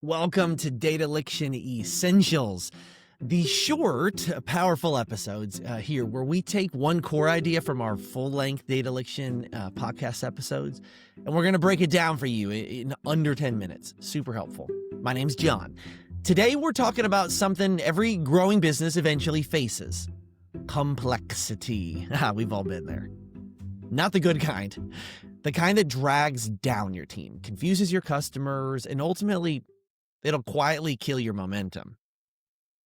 Welcome to Dataliction Essentials, the short, powerful episodes here where we take one core idea from our full-length Dataliction podcast episodes, and we're going to break it down for you in under 10 minutes. Super helpful. My name's John. Today, we're talking about something every growing business eventually faces: complexity. We've all been there. Not the good kind. The kind that drags down your team, confuses your customers, and ultimately it'll quietly kill your momentum.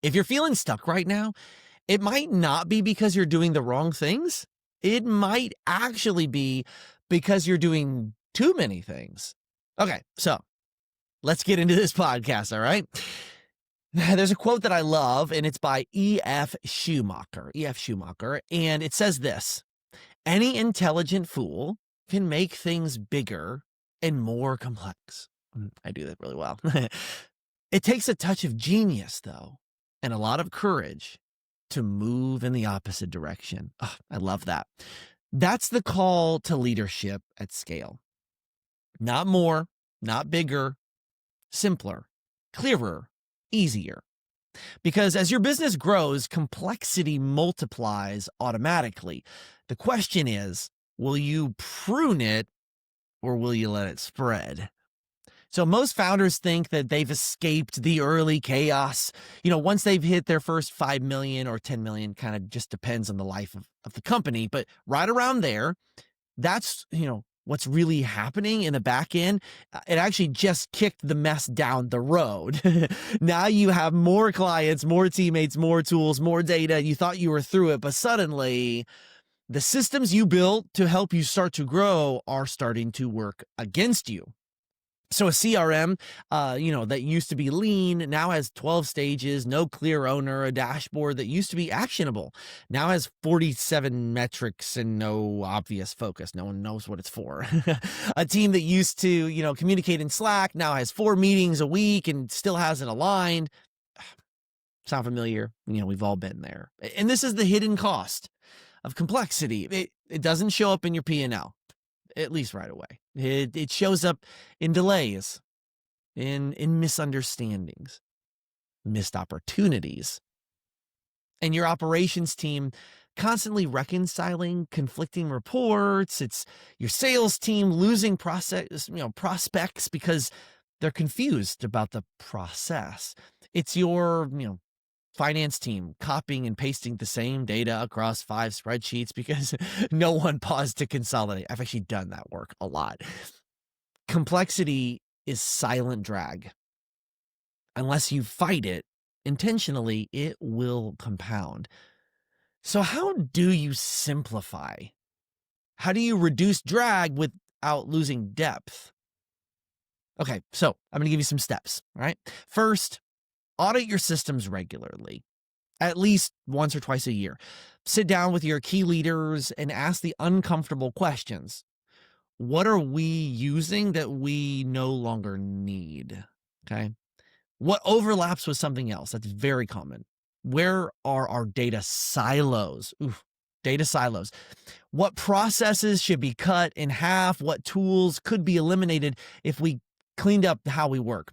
If you're feeling stuck right now, it might not be because you're doing the wrong things. It might actually be because you're doing too many things. Okay, so let's get into this podcast, all right? There's a quote that I love, and it's by E.F. Schumacher, and it says this: "Any intelligent fool can make things bigger and more complex." I do that really well. It takes a touch of genius, though, and a lot of courage to move in the opposite direction. Oh, I love that. That's the call to leadership at scale. Not more, not bigger, simpler, clearer, easier. Because as your business grows, complexity multiplies automatically. The question is, will you prune it or will you let it spread? So most founders think that they've escaped the early chaos. Once they've hit their first 5 million or 10 million, kind of just depends on the life of the company. But right around there, that's, what's really happening in the back end. It actually just kicked the mess down the road. Now you have more clients, more teammates, more tools, more data. You thought you were through it, but suddenly the systems you built to help you start to grow are starting to work against you. So a CRM, that used to be lean now has 12 stages, no clear owner. A dashboard that used to be actionable now has 47 metrics and no obvious focus. No one knows what it's for. A team that used to, communicate in Slack now has 4 meetings a week and still hasn't aligned. Sound familiar? We've all been there. And this is the hidden cost of complexity. It doesn't show up in your P&L. At least right away. It shows up in delays, in misunderstandings, missed opportunities, and your operations team constantly reconciling conflicting reports. It's your sales team losing prospects because they're confused about the process. It's your, finance team copying and pasting the same data across 5 spreadsheets because no one paused to consolidate. I've actually done that work a lot. Complexity is silent drag. Unless you fight it intentionally, it will compound. So how do you simplify? How do you reduce drag without losing depth? Okay, so I'm going to give you some steps, all right? First, audit your systems regularly, at least once or twice a year. Sit down with your key leaders and ask the uncomfortable questions. What are we using that we no longer need? Okay. What overlaps with something else? That's very common. Where are our data silos? Data silos. What processes should be cut in half? What tools could be eliminated if we cleaned up how we work?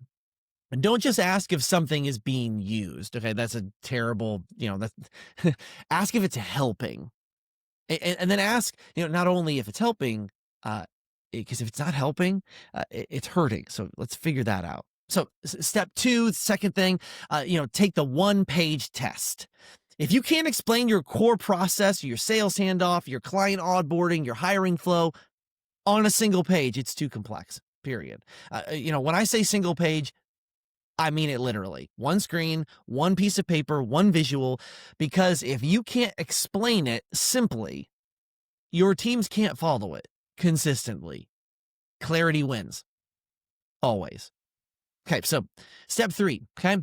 And don't just ask if something is being used. Okay, that's a terrible, ask if it's helping. And then ask, not only if it's helping, because if it's not helping, it's hurting. So let's figure that out. So step 2, second thing, take the 1-page test. If you can't explain your core process, your sales handoff, your client onboarding, your hiring flow on a single page, it's too complex, period. When I say single page, I mean it literally. 1 screen, 1 piece of paper, 1 visual, because if you can't explain it simply, your teams can't follow it consistently. Clarity wins. Always. Okay, so step 3, okay?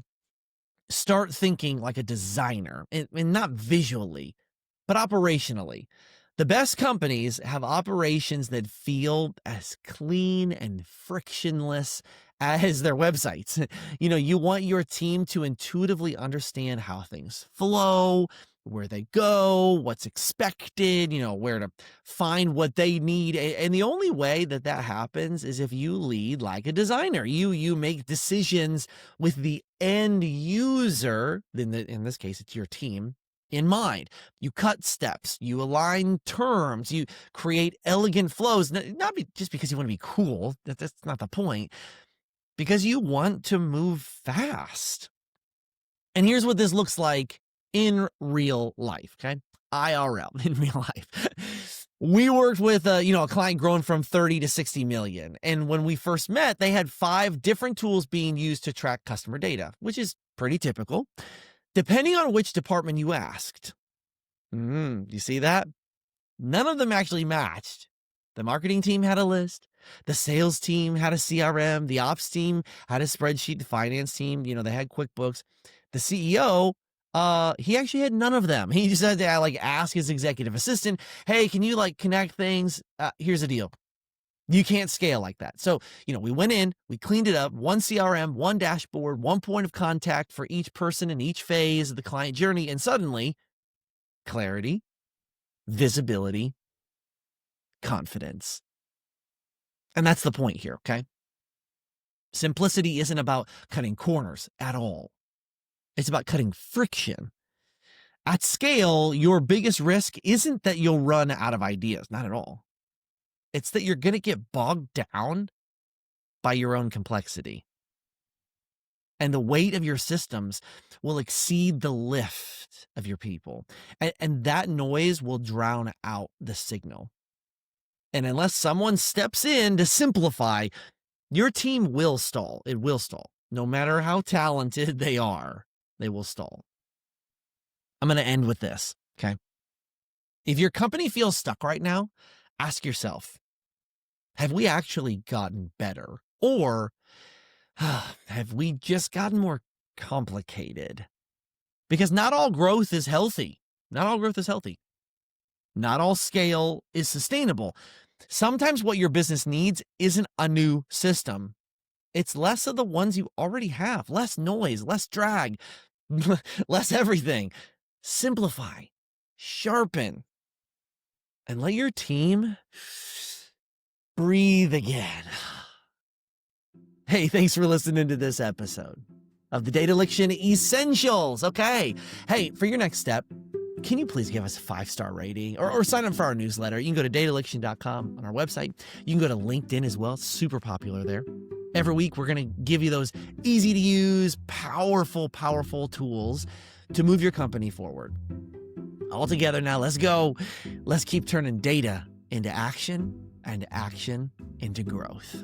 Start thinking like a designer, and not visually, but operationally. The best companies have operations that feel as clean and frictionless as their websites. You want your team to intuitively understand how things flow, where they go, what's expected, where to find what they need. And the only way that happens is if you lead like a designer. You make decisions with the end user, in this case, it's your team, in mind. You cut steps, you align terms, you create elegant flows, just because you want to be cool. That's not the point. Because you want to move fast. And here's what this looks like in real life, okay? IRL, in real life. We worked with a client growing from 30 to 60 million. And when we first met, they had 5 different tools being used to track customer data, which is pretty typical, depending on which department you asked. You see that? None of them actually matched. The marketing team had a list. The sales team had a CRM. The ops team had a spreadsheet. The finance team, they had QuickBooks. The CEO, he actually had none of them. He just had to ask his executive assistant, hey, can you connect things? Here's the deal. You can't scale like that. So, we went in, we cleaned it up, one CRM, one dashboard, one point of contact for each person in each phase of the client journey. And suddenly, clarity, visibility, confidence. And that's the point here, okay? Simplicity isn't about cutting corners at all. It's about cutting friction. At scale, your biggest risk isn't that you'll run out of ideas, not at all. It's that you're going to get bogged down by your own complexity. And the weight of your systems will exceed the lift of your people. And that noise will drown out the signal. And unless someone steps in to simplify, your team will stall. It will stall. No matter how talented they are, they will stall. I'm going to end with this, okay? If your company feels stuck right now, ask yourself, have we actually gotten better? Or have we just gotten more complicated? Because not all growth is healthy. Not all growth is healthy. Not all scale is sustainable. Sometimes what your business needs isn't a new system. It's less of the ones you already have. Less noise, less drag, less everything. Simplify, sharpen, and let your team breathe again. Hey, thanks for listening to this episode of the Dataliction Essentials. Okay. Hey, for your next step, can you please give us a 5-star rating or sign up for our newsletter? You can go to dataliction.com on our website. You can go to LinkedIn as well. It's super popular there. Every week, we're going to give you those easy to use, powerful tools to move your company forward. All together now, let's go. Let's keep turning data into action and action into growth.